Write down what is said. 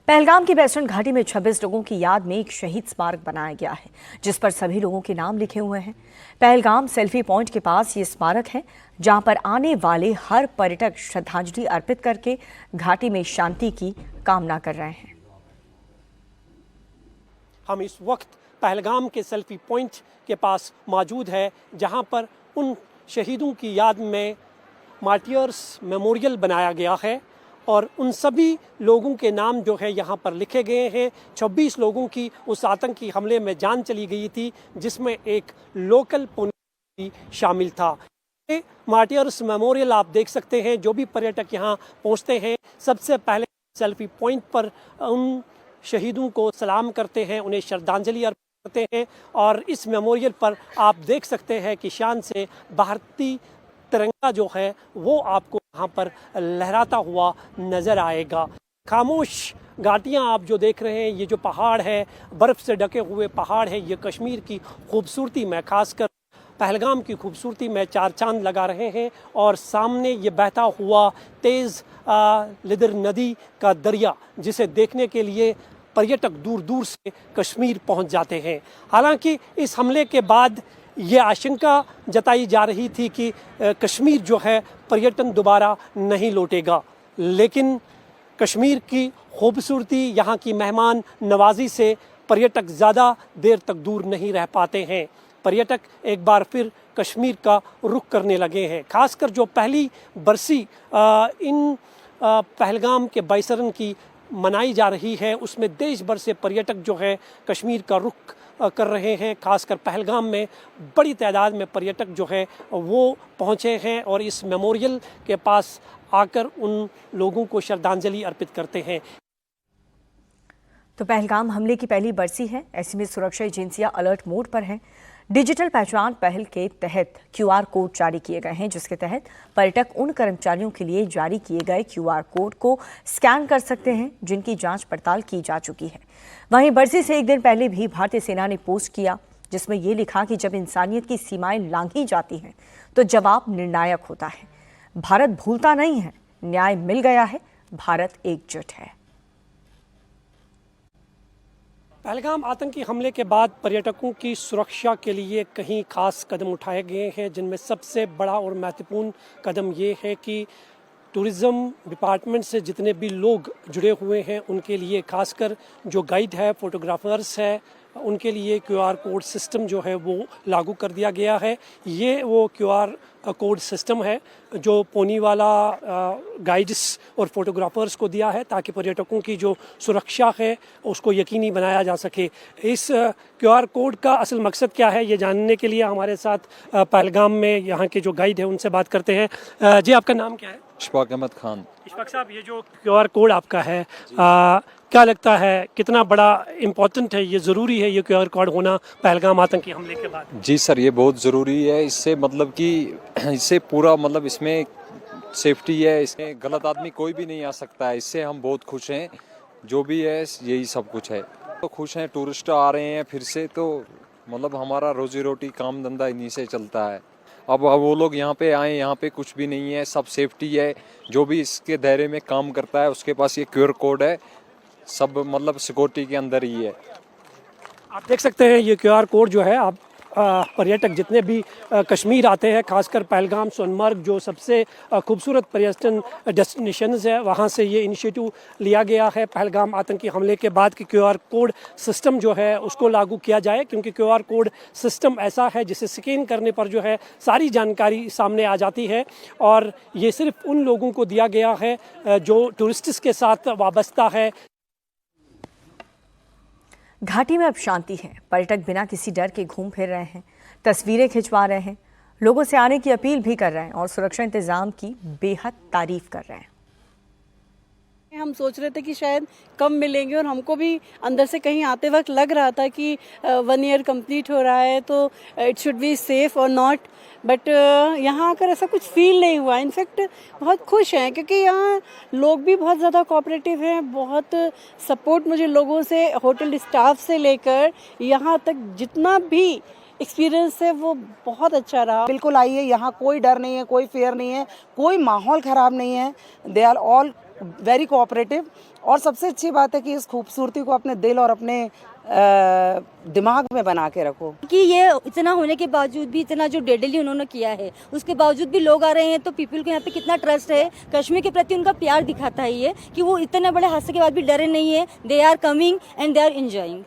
पहलगाम की वेस्टर्न घाटी में 26 लोगों की याद में एक शहीद स्मारक बनाया गया है, जिस पर सभी लोगों के नाम लिखे हुए हैं। पहलगाम सेल्फी पॉइंट के पास ये स्मारक है, जहां पर आने वाले हर पर्यटक श्रद्धांजलि अर्पित करके घाटी में शांति की कामना कर रहे हैं। हम इस वक्त पहलगाम के सेल्फी पॉइंट के पास मौजूद है, जहां पर उन शहीदों की याद में मार्टियर्स मेमोरियल बनाया गया है और उन सभी लोगों के नाम जो है यहाँ पर लिखे गए हैं। 26 लोगों की उस आतंकी हमले में जान चली गई थी, जिसमें एक लोकल पुलिस शामिल था। ये मार्टियर्स मेमोरियल आप देख सकते हैं। जो भी पर्यटक यहाँ पहुँचते हैं, सबसे पहले सेल्फी पॉइंट पर उन शहीदों को सलाम करते हैं, उन्हें श्रद्धांजलि अर्पित करते हैं। और इस मेमोरियल पर आप देख सकते हैं कि शान से भारतीय तिरंगा जो है वो आपको यहाँ पर लहराता हुआ नजर आएगा। खामोश घाटियाँ आप जो देख रहे हैं, ये जो पहाड़ है, बर्फ से ढके हुए पहाड़ है, ये कश्मीर की खूबसूरती में, खासकर पहलगाम की खूबसूरती में चार चांद लगा रहे हैं। और सामने ये बहता हुआ तेज़ लिदर नदी का दरिया, जिसे देखने के लिए पर्यटक दूर दूर से कश्मीर पहुँच जाते हैं। हालांकि इस हमले के बाद ये आशंका जताई जा रही थी कि कश्मीर जो है पर्यटन दोबारा नहीं लौटेगा, लेकिन कश्मीर की खूबसूरती, यहाँ की मेहमान नवाजी से पर्यटक ज़्यादा देर तक दूर नहीं रह पाते हैं। पर्यटक एक बार फिर कश्मीर का रुख करने लगे हैं। खासकर जो पहली बरसी इन पहलगाम के बैसरन की मनाई जा रही है, उसमें देश भर से पर्यटक जो है कश्मीर का रुख कर रहे हैं। खासकर पहलगाम में बड़ी तादाद में पर्यटक जो है वो पहुंचे हैं और इस मेमोरियल के पास आकर उन लोगों को श्रद्धांजलि अर्पित करते हैं। तो पहलगाम हमले की पहली बरसी है, ऐसे में सुरक्षा एजेंसियां अलर्ट मोड पर हैं। डिजिटल पहचान पहल के तहत QR कोड जारी किए गए हैं, जिसके तहत पर्यटक उन कर्मचारियों के लिए जारी किए गए QR कोड को स्कैन कर सकते हैं जिनकी जांच पड़ताल की जा चुकी है। वहीं बरसी से एक दिन पहले भी भारतीय सेना ने पोस्ट किया, जिसमें ये लिखा कि जब इंसानियत की सीमाएं लांघी जाती हैं तो जवाब निर्णायक होता है। भारत भूलता नहीं है, न्याय मिल गया है, भारत एकजुट है। पहलगाम आतंकी हमले के बाद पर्यटकों की सुरक्षा के लिए कई खास कदम उठाए गए हैं, जिनमें सबसे बड़ा और महत्वपूर्ण कदम ये है कि टूरिज़्म डिपार्टमेंट से जितने भी लोग जुड़े हुए हैं उनके लिए, खासकर जो गाइड है, फोटोग्राफर्स है, उनके लिए QR कोड सिस्टम जो है वो लागू कर दिया गया है। ये वो QR कोड सिस्टम है जो पोनीवाला गाइड्स और फोटोग्राफर्स को दिया है, ताकि पर्यटकों की जो सुरक्षा है उसको यकीनी बनाया जा सके। इस QR कोड का असल मकसद क्या है, ये जानने के लिए हमारे साथ पहलगाम में यहाँ के जो गाइड है उनसे बात करते हैं। जी, आपका नाम क्या है? इशफाक अहमद खान। इशफाक साहब, ये जो QR कोड आपका है, क्या लगता है कितना बड़ा इम्पोर्टेंट है, ये ज़रूरी है ये QR कोड होना पहलगाम आतंकी हमले के बाद? जी सर, ये बहुत ज़रूरी है। इससे मतलब कि इससे पूरा मतलब इसमें सेफ्टी है, इसमें गलत आदमी कोई भी नहीं आ सकता है। इससे हम बहुत खुश हैं। जो भी है यही सब कुछ है, तो खुश हैं। टूरिस्ट आ रहे हैं फिर से, तो मतलब हमारा रोजी रोटी काम धंधा इन्हीं से चलता है। अब वो लोग यहाँ पे आए, यहाँ पे कुछ भी नहीं है, सब सेफ्टी है। जो भी इसके दायरे में काम करता है उसके पास ये QR कोड है, सब मतलब सिक्योरिटी के अंदर ही है। आप देख सकते हैं ये QR कोड जो है, आप पर्यटक जितने भी कश्मीर आते हैं, खासकर पहलगाम, सोनमर्ग जो सबसे खूबसूरत पर्यटन डेस्टिनेशंस है, वहाँ से ये इनिशिएटिव लिया गया है। पहलगाम आतंकी हमले के बाद की QR कोड सिस्टम जो है उसको लागू किया जाए, क्योंकि QR कोड सिस्टम ऐसा है जिसे स्कैन करने पर जो है सारी जानकारी सामने आ जाती है। और ये सिर्फ उन लोगों को दिया गया है जो टूरिस्ट्स के साथ वाबस्ता है। घाटी में अब शांति है, पर्यटक बिना किसी डर के घूम फिर रहे हैं, तस्वीरें खिंचवा रहे हैं, लोगों से आने की अपील भी कर रहे हैं और सुरक्षा इंतजाम की बेहद तारीफ कर रहे हैं। हम सोच रहे थे कि शायद कम मिलेंगे, और हमको भी अंदर से कहीं आते वक्त लग रहा था कि 1 ईयर कंप्लीट हो रहा है तो इट शुड बी सेफ और नॉट, बट यहाँ आकर ऐसा कुछ फील नहीं हुआ। इनफैक्ट बहुत खुश हैं, क्योंकि यहाँ लोग भी बहुत ज़्यादा कोऑपरेटिव हैं, बहुत सपोर्ट मुझे लोगों से, होटल स्टाफ से लेकर यहाँ तक जितना भी एक्सपीरियंस है वो बहुत अच्छा रहा। बिल्कुल आइए, यहाँ कोई डर नहीं है, कोई फेयर नहीं है, कोई माहौल ख़राब नहीं है। They are all very cooperative. और सबसे अच्छी बात है कि इस खूबसूरती को अपने दिल और अपने दिमाग में बना के रखो। कि ये इतना होने के बावजूद भी, इतना जो डेडली उन्होंने किया है उसके बावजूद भी लोग आ रहे हैं, तो पीपल को यहाँ पे कितना ट्रस्ट है, कश्मीर के प्रति उनका प्यार दिखाता है ये कि वो इतने बड़े हादसे के बाद भी डरे नहीं है। They are coming and they are enjoying.